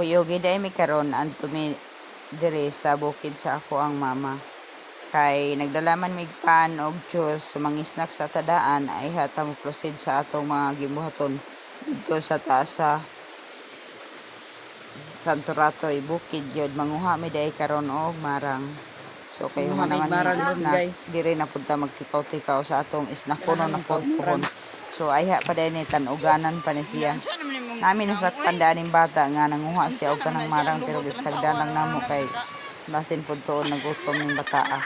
kuyogi day mi karon anto mi dire sa bukid sa ako ang mama. Kay nagdalaman mig pan og juice sumangisnak sa tadaan ay hata mo proceed sa atong mga gibuhaton dito sa taas sa Santo Ratoy bukid yun manguha mi day karon og marang. So kayo man naman mig snack dire na punta magtikaw-tikaw sa atong snack kuno na pohon. So ayha pa day ni tan-uganan pa ni siya. Namin nasakpan daaning bata nga nanguha siya og kanang marang pero gipsagdan lang namo kay basin pud tuon nagutom ning bataa.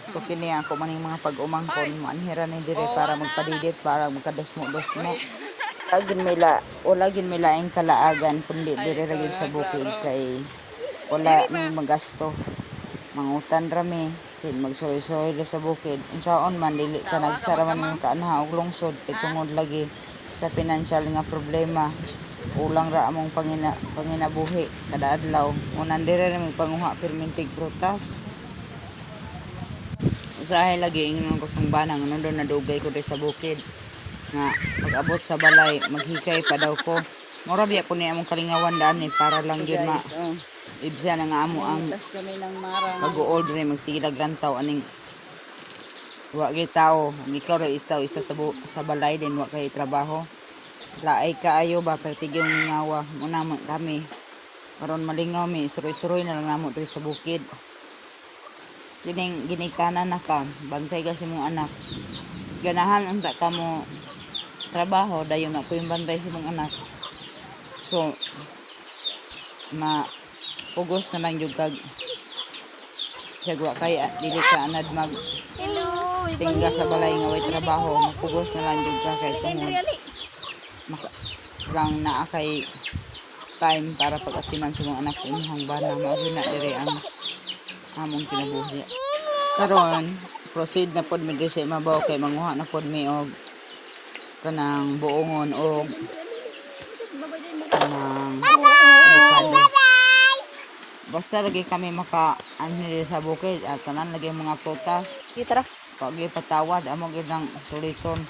So kini ako maning mga pag-umangkon manhira ni dire para magpadidit para magkadasmo-dasmo. Wala gin mila ang kalaagan kundi dire ra gid sa bukid kay wala mi magasto. Mangutan rami, magsuroy-suroy sa bukid. Unsaon man dili ka nagsara man mo kaanha og lungsod kay tungod lagi sa financial nga problema. Ulang ra among panginabuhi kada adlaw. Unan dire ra mi panguha permintig prutas. Usahay lagi ingon ko sang banang nandun nadugay ko di sa bukid nga pag-abot sa balay maghikay pa daw ko mura biya ko ni among kalingawan daan ni para lang yun ma ibsa na nga amo ang kaguol rin magsigilag lantaw aning wa kay tao ikaw ra istaw isa sa balay din wa kay trabaho laay kaayo ba kay tigyong mingawa muna kami karon malingaw mi suroy-suroy na lang namo diri sa bukid. Ginikanan na ka, bantay kasi mong anak. Ganahan ang ka mo trabaho, dayon na po yung bantay sa mong anak. So, pugos na lang yung sagwa kaya, dili ka anad tingga sa balay nga way trabaho, mapugos na lang yung kay tungod. Lang na kay time para pag-atiman sa mong anak sa inyong bana, maugina dire ang among kinabuhi. Karon proceed na pod mi diri sa imabaw kay manguha na pod mi og kanang buongon og kanang avocado. Basta lagi kami anhi sa bukid at tanan lagi mga prutas. Tara. Pag ipatawad amo gid nang suliton.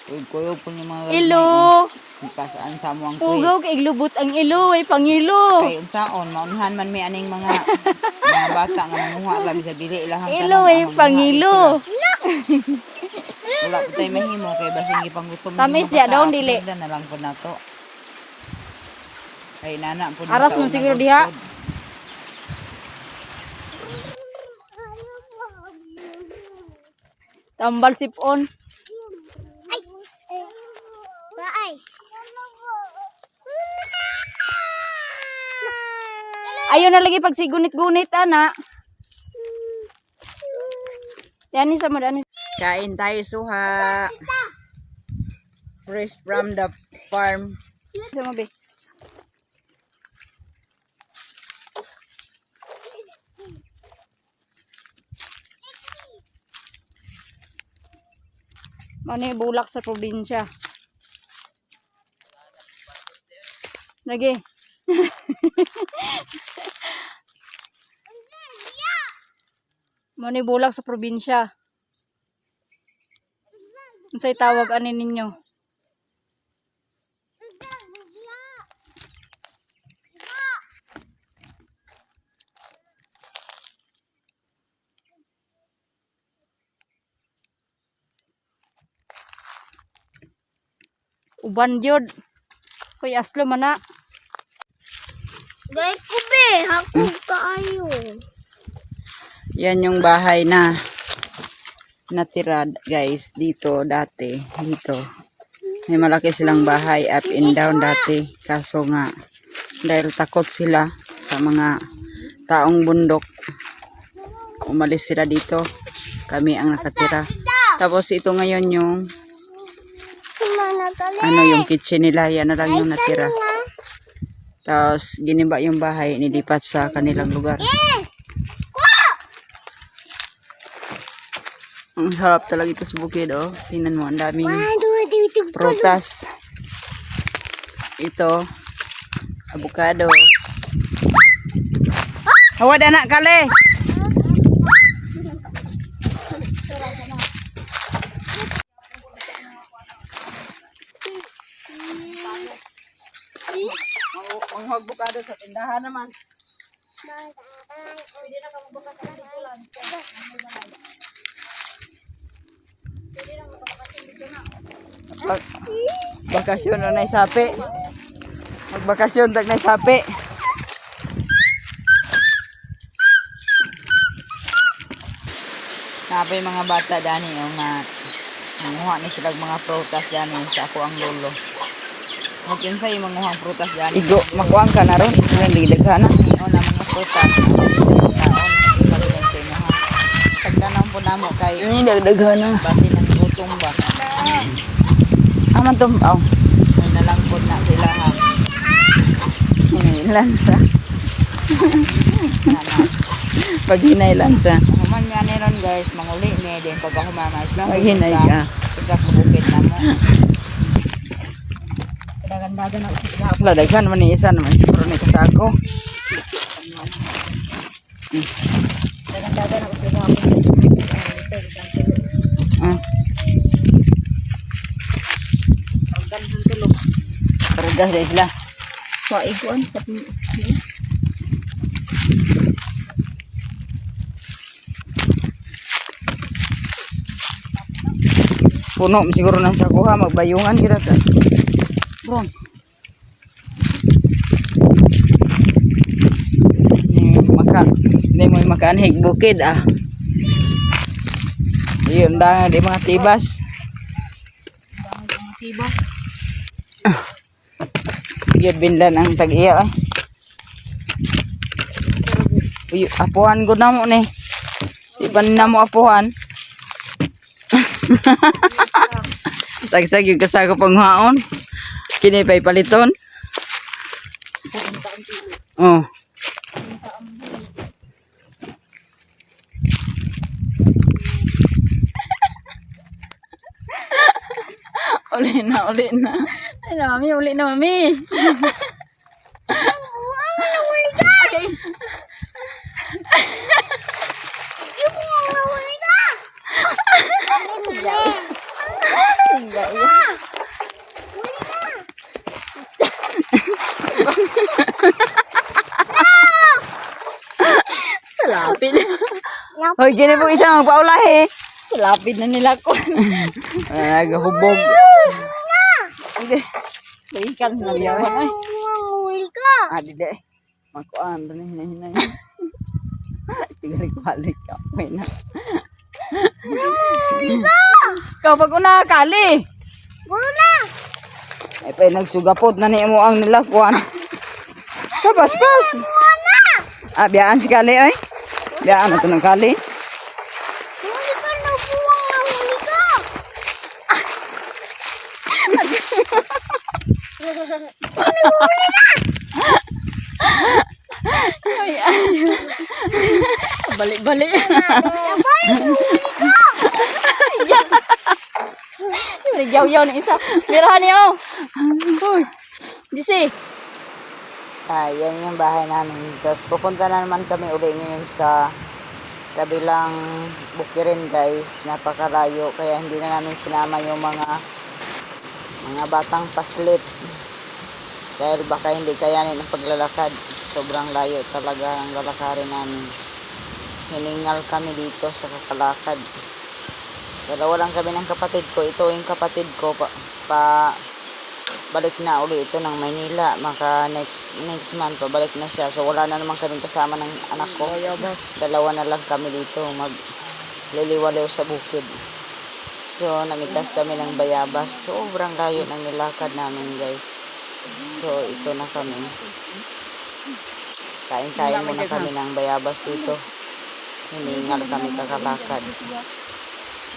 Kuyog po yung mga ilo. Kasaan sa mo ang pugaw kay iglubot ang ilo ay pangilo. Kay unsaon maunhan man mi aning mga bata nga nanguha labi sa dili ilahang ilo ay pangilo. Wala pa tayo mahimo kay basing gipanggutom tamis dia daw dili na lang po nato kay nana po aras man siguro diha. Tambal sipon. Ayaw na lagi pag sigunit-gunit, anak. Yan ni sama dani. Kain tayo suha. Fresh from the farm. Sama be. Mani bulak sa probinsya. Lagi. Mani bulak sa probinsya. Unsay tawag ani ninyo? Uban jud. Koy aslo mana. Gay ko be, hakog kaayo. Yan yung bahay na natira guys dito dati dito. May malaki silang bahay up and down dati kaso nga dahil takot sila sa mga taong bundok umalis sila dito. Kami ang nakatira. Tapos ito ngayon yung yung kitchen nila, yan na lang yung natira. Tapos giniba yung bahay, nilipat sa kanilang lugar. Ang harap talaga ito sa bukid, oh. Tingnan mo, ang daming prutas. Ito, avocado. Hawad anak kale. Manguhag bukado sa tindahan naman. Bakasyon na nay sapi. Magbakasyon tag nay sapi. Napay mga bata dani yung manguha ni sila mga prutas dani sa ako ang lolo. Magkinsa yung manguha prutas dani. Igo, makuang ka na ron. Hindi daghana. O na mga prutas. Sagdanan po namo kay ini daghana. Basi nang gutom ba. Aman tum. Aw. Ay nalangkod na sila ha. Lansa. Paghinay lansa. Human mi ani ron guys, manguli mi din pag ako mamay lang. Paghinay ka. Isa ko bukid na mo. Dagan-dagan ako sa gahapon. Wala daghan man ni isa naman siguro ni kasako. Dagan-dagan ako sa gahapon. Pergas deh sila. Wah, ikuan tapi puno siguro nang sakuha magbayungan kita ta. Bron. Ni mo makanhig bukid ah. Yun da di mga tibas. Yun bindan ang tag-iya ay. Uy, apuhan ko na mo ni. Di pa na mo apuhan. Tagsag yung kasako panghaon. Kini pa'y paliton. Oh. Uli na. Ay na, mami. Uli na, mami. Okay. Salapid. Hoy, gini po isang magpaulahi. Salapid na nila ko. Nagahubog. Okay. Ikan na biyawan ay. Manguli ka. Dide. Makuan rin hinay. Tigalik-balik ka. May na. Manguli ka. Ikaw pag una kali. Muna. Ay pa nagsugapot na ni mo ang nilakuan. Pas. Biyaan si kali ay. Biyaan ito ng kali. Huli ka na buwang na huli ka. Balik-balik. Yaw-yaw na isa. Mirahan niyo. Hoy. Disi. Yan yung bahay namin. Tapos pupunta na naman kami uli ngayon sa kabilang bukirin guys. Napakalayo. Kaya hindi na namin sinama yung mga batang paslit. Dahil baka hindi kayanin ang paglalakad. Sobrang layo talaga ang lalakarin namin. Hiningal kami dito sa kakalakad. Dalawa lang kami ng kapatid ko. Ito yung kapatid ko balik na uli ito ng Maynila. Maka next month pabalik na siya. So wala na naman kami kasama ng anak ko. Dalawa na lang kami dito magliliwaliw sa bukid. So namitas kami ng bayabas. Sobrang layo ng nilakad namin guys. So ito na kami. Kain-kain muna kami ng bayabas dito. Hiningal kami kakalakad.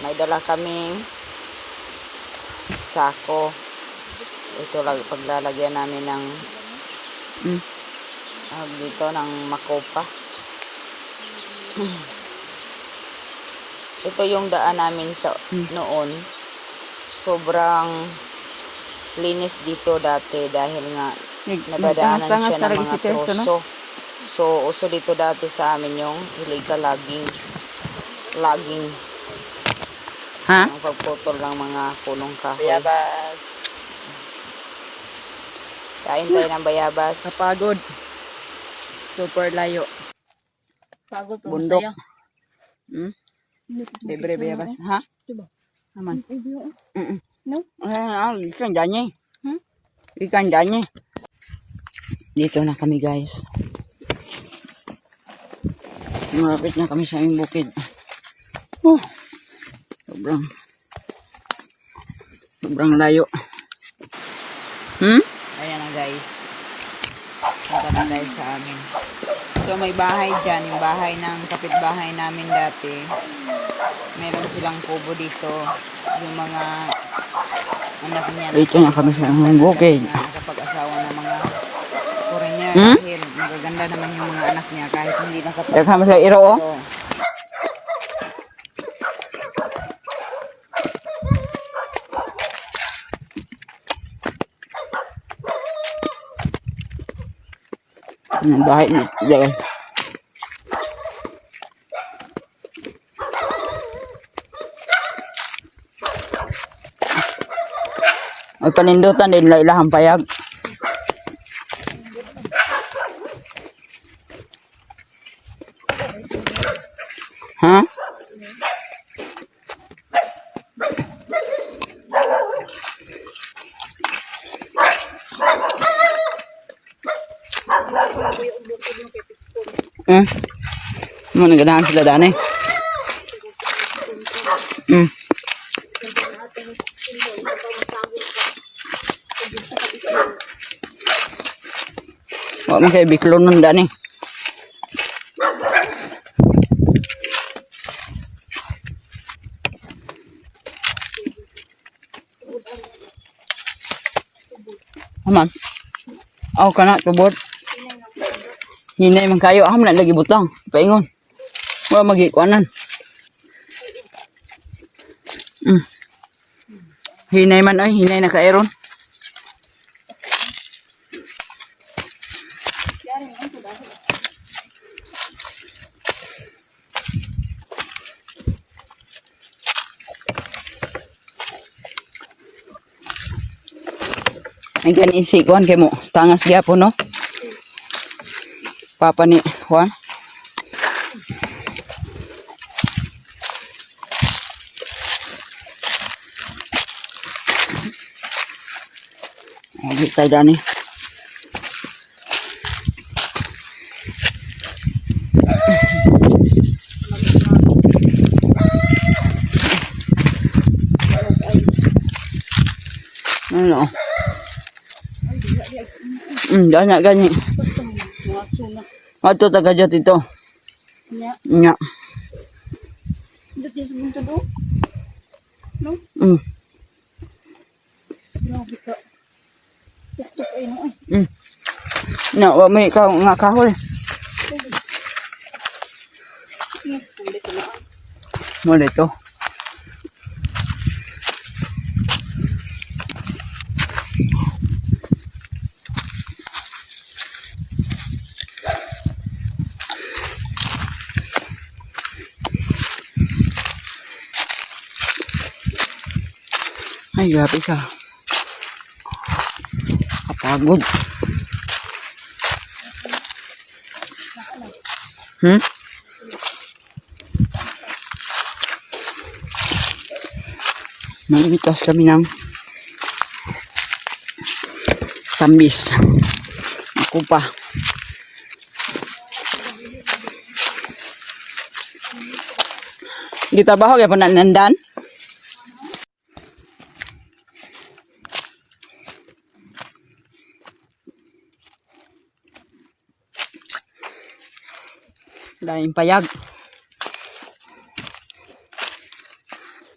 May dala kaming sako. Ito lang paglalagyan namin ng dito ng makopa. Ito yung daan namin sa noon. Sobrang linis dito dati dahil nga nabadaanan siya ng mga troso. So uso dito dati sa amin yung illegal logging. Ang pagputol ng mga punong kahoy. Bayabas. Kain tayo ng bayabas. Kapagod. Super layo. Pagod po Bundok. masaya. Hmm? Libre bayabas. Ha? Diba? Naman. No? Ikan danya. Hmm? Ikan danya. Dito na kami guys. Malapit na kami sa aming bukid. Oh, sobrang layo. Ayan na guys. Punta na tayo sa amin. So may bahay dyan. Yung bahay ng kapitbahay namin dati. Meron silang kubo dito. Yung mga anak niya. Dito na kami sa aming bukid. Nakapag-asawa ng mga foreigner. Dahil magaganda naman yung mga anak niya kahit hindi nakapag- Kami sa iro, oh. Oo. Ang bahay dito, guys. Ay panindutan din ilahang payag. Ha? Mo naganahan sila dani. Wa man kay biklon nun dani. Aman. Aw kana tubod. Hinay man kayo aham na lagi butang. Paingon. Wa magi kuanan. Hinay man ay hinay na kairon. Ay kan isi kuan kay mo tangas gyapon no. Papa ni Juan. Ay tayo dani. Ano? Ganyan, ganyan. Ato taga-jat ito. Nya. Nya. Dito sa bunto do. No? Grabe ka. Tuk-tuk ay no ay. Na, wa may ka nga kahoy. Mo dito. Ay, grabe ka. Kapagod. Namitas kami ng tambis. Ako pa. Gitrabaho kaya pa nandan? Daing payag.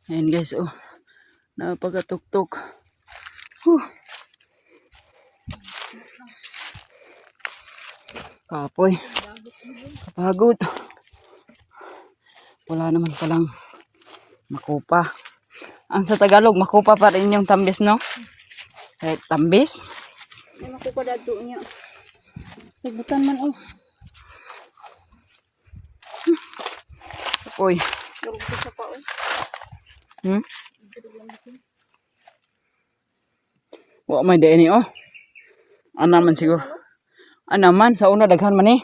Ayan guys, oh. Napagatuktok. Kapoy. Kapagod. Wala naman palang makupa. Ang sa Tagalog, makupa pa rin yung tambis, no? Kahit tambis. Ay makuha dato niya. Sagutan man oh. Uy. Durog sa pa oh. Wa may deni, oh. Ano man siguro. Ano man, sa una daghan man eh.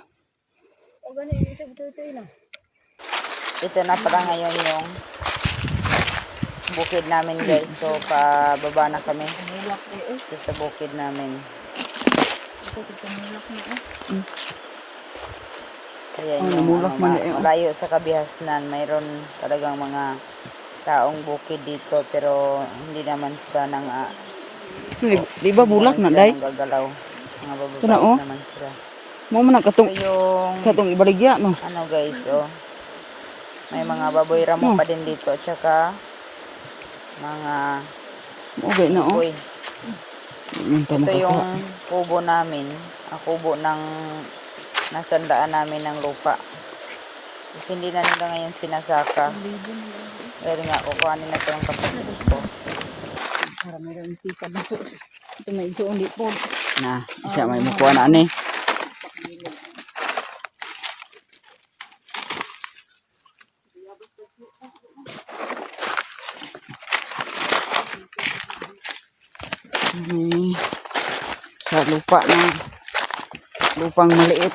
O gani ito na. Ito na pala ngayon yung bukid namin guys. So, pababa na kami. Ito sa bukid namin. Ayan namulak man eh, oh. malayo sa Kabihasnan. Mayroon talagang mga taong bukid dito. Pero hindi naman sila nang Di ba bulak na, day? gagalaw. Mga Ito na, oh. bababait naman sila. Mo man katong Ito yung ibaligya no. ano guys, oh. May mga baboy ramo pa din dito. At saka mga Okay na oh. boy. Ito yung kubo namin. Kubo ng nasandaan namin ng lupa. Kasi hindi na nila ngayon sinasaka. Pero nga, kukuhanin na ito ng kapatid ko. Para meron tika na to. Ito may isoon di po. Na, siya may mukuha na ni. Sa lupa na lupang maliit.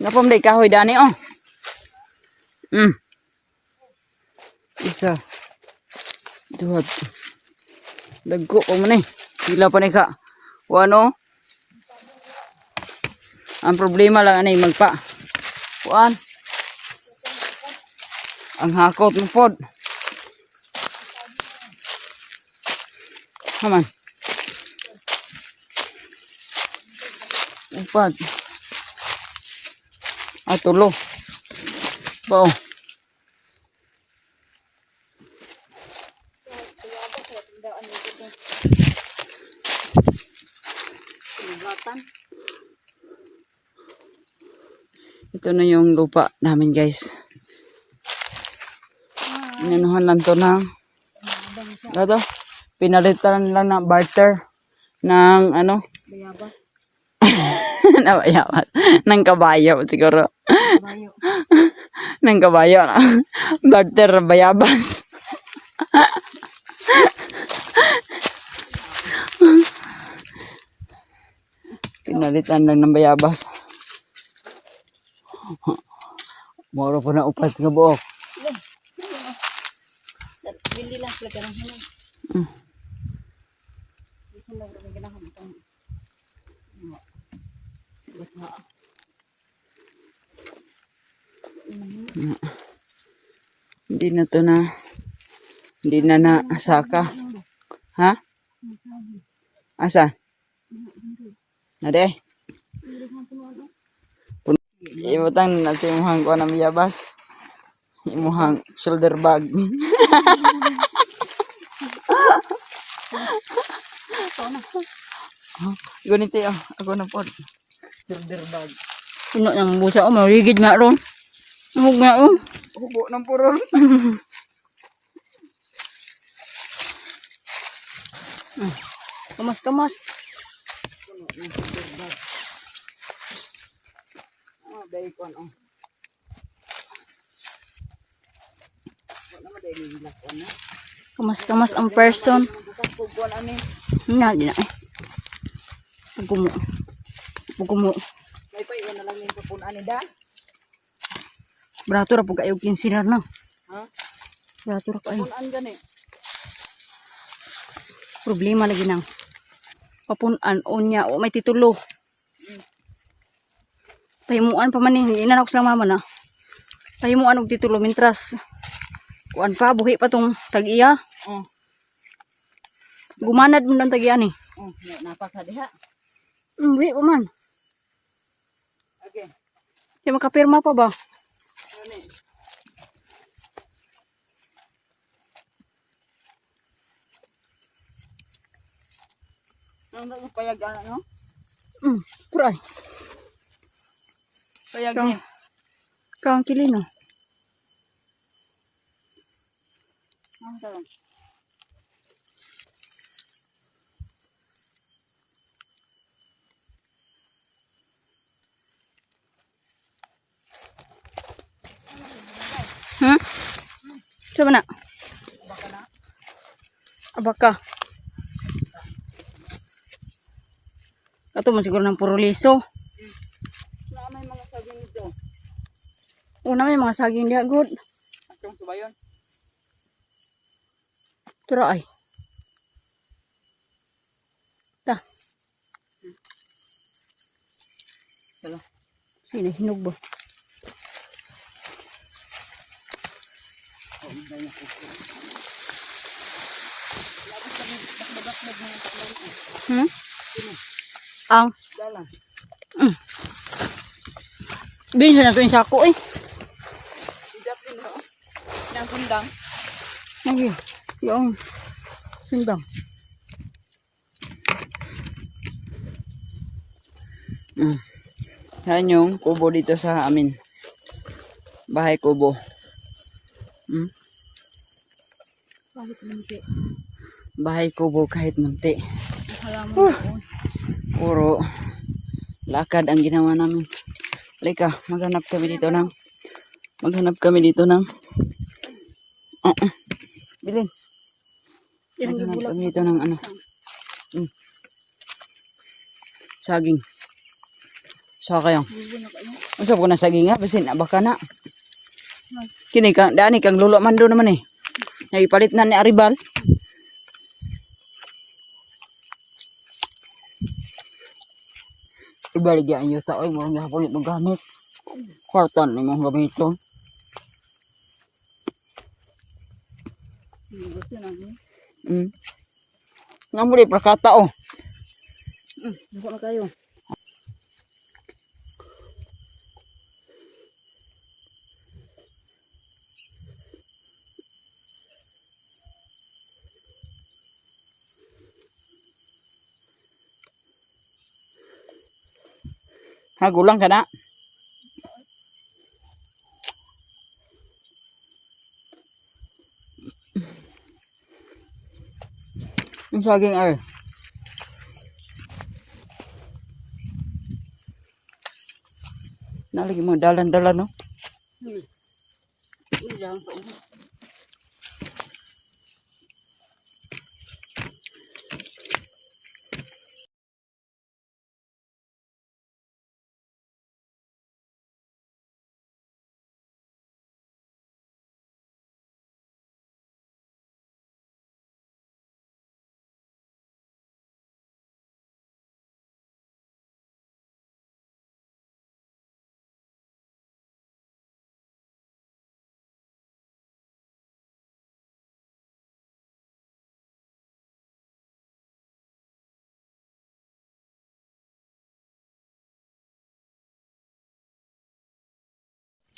Napam day kahoy dani oh. Isa. Duhat. Dagko ko man eh. Sila pa ni ka. Wano? Ang problema lang anay magpa. Kuan. Ang hakot mo pod. Haman. Upad. Tulo. Bao. Ito na yung lupa namin guys. Inanuhan lang to ng ano, pinalitan lang ng barter ng ano Bayabas. nabayawat ng kabayo siguro. Bayo. Ng kabayo na. Barter bayabas. Pinalitan lang ng bayabas. Moro po na upat nga buok. Bili lang sila ganang halang. Ito lang rin ganang halang. Hindi na to na. Hindi na nasaka. Ha? Asa? Nade? Ibutang na sa imuhang ko ng biyabas. Imuhang shoulder bag. Gunito yun. Ako na po. Shoulder bag. Ino nang busa o marigid nga ron. Hug nga o. Hubo ng purol. Kamas-kamas. Daikon oh. Kamas-kamas ang person. Nga di na eh. Pugumo. Pugumo. May pa iwan na lang yung pupunan ni da. Berato ra pug kayo kinsinar na. Ha? Berato ra kayo. Pupunan gani. Problema lagi nang papunan unya o may titulo. Pahimuan pa man ni inanak sa mama na. Pahimuan og titulo mintras kuan pa buhi pa tong tag-iya. Gumanad mo ng tag-iya ni. Napaka diha. Buhi pa man. Okay. Di makapirma pa ba? Ano yung payag ano? Puray. Payag Kang- niya. Kang kilino. Ang tawag. Saan na? Abaka. Ito mo siguro ng puro liso. Na may mga saging dito. Una may mga saging diha good. Atong subayon. Tura ay. Ta. Dala. Sino hinog ba? Ang Dala. binsa na to yung sako eh. Idap din ho. Nang kundang. Ay, yung simbang. Yan yung kubo dito sa amin. Bahay kubo. Bakit munti? Bahay kubo kahit munti. Halaman doon. Puro lakad ang ginawa namin. Lika, maghanap kami dito ng bilin. Yan Maghanap gibulak. kami dito ng ano. Saging. Sa kayo. Usap ko na saging nga, basin baka na. Kini kang dani kang lulo man do naman eh. Ay palit na ni Aribal. Ibalik yan yung tao, mo nga palit ng gamit. Kwartan ni mong gamiton. Nga muli prakata oh. Buko na kayo. Hagulang ka na. Yung saging ay. Nalagi mo dalan-dalan no.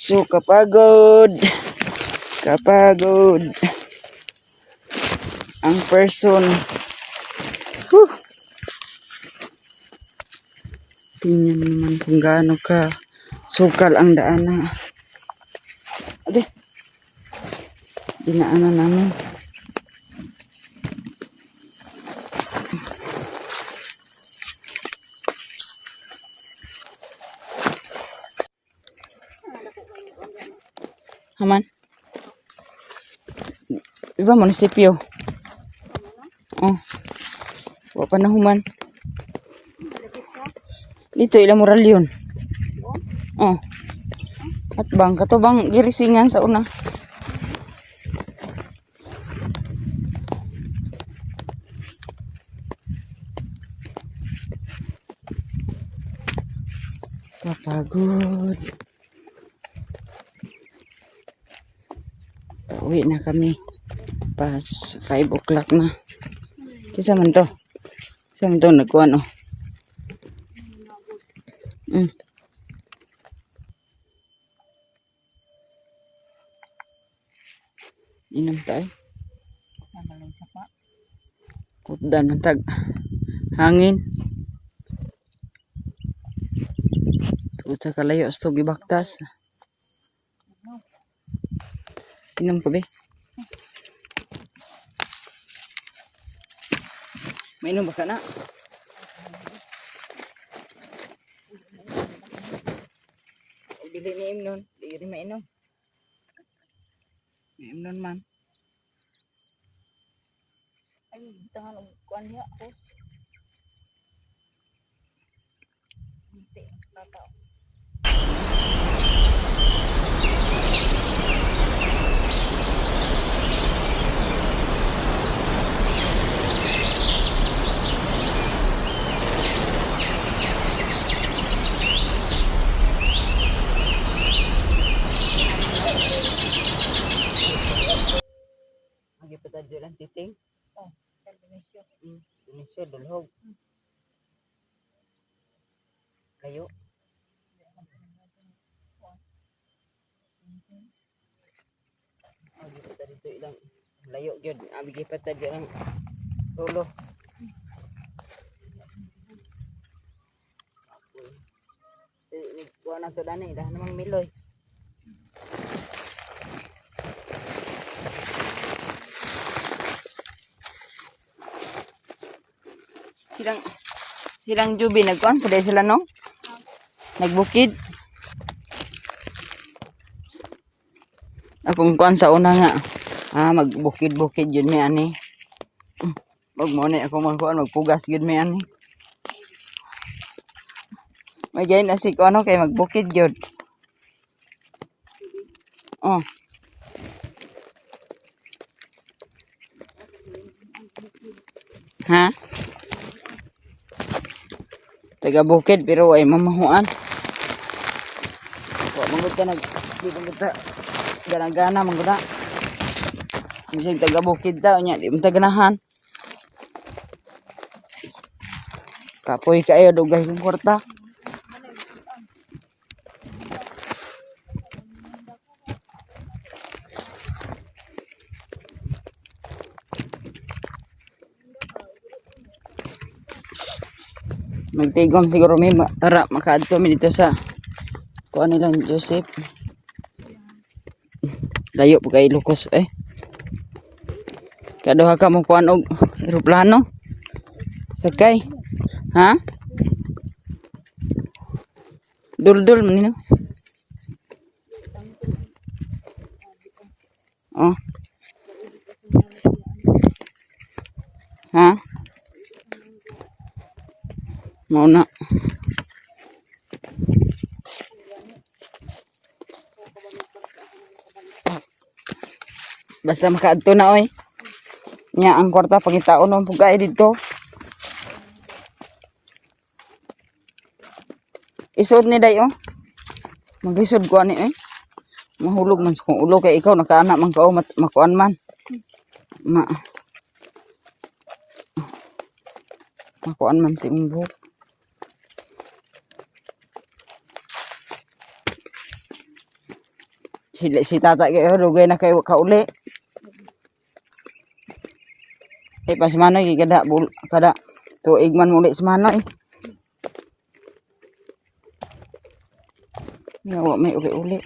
So kapagod ang person. Tingnan naman kung gaano ka sukal ang daanan. Ade, dinaanan namin. Haman. Iba munisipyo. Oh. Wa pa na human. Dito ilang moral yun. Oh. At bang katubang girisingan sa una. Kapagod. Pauwi na kami. Pas 5 o'clock na. Kisa man to. Kisa man to nagkuhan oh. Inom tayo. Kutdan ang tag. Hangin. Tugod sa kalayo sa gibaktas. Inom pa be. Mainom ba ka na? Dili ni imnon, dili mainom. Imnon man. Ay, tangan og kuan niya ako. Hindi, tataw. Agi patadyo lang titing. Oh, Indonesia. Indonesia dulhog. Kayo. Agi patadyo ilang layo gyud. Agi patadyo lang tulo. Kuha na to dani dah namang miloy. Silang Jubi nagkuan pwede sila no? Nagbukid. Akong kuan sa una nga. Magbukid-bukid yun may ani. Wag mo ni ako magkuan magpugas yun may ani. May gayon na si kuan kay magbukid yun. Oh. Ha? Taga bukid pero ay mamahuan. Wa mangud ka di mangud ta gana-gana mangud na. Bisag taga bukid ta nya di man ta ganahan. Kapoy kayo dugay kong kwarta. Magtigom siguro may para makaadto mi dito sa kuan nilang Joseph. Layo po kay Lucas Kaduha ka mo kuan og eroplano. Sakay. Ha? Dul-dul man nino. Oh. Ha? Mau na. Basta makaadto na oy. Nya ang kwarta pangitaon ng pugay dito. Isod ni day Magisod ko ani Mahulog man kung ulo kay ikaw nakaanak man ka makuan man. Makuan man si imong buhok. Si tata kayo, lugay na kayo kauli. Pas mana kada tuig man muli si mana Yawa may uli-uli.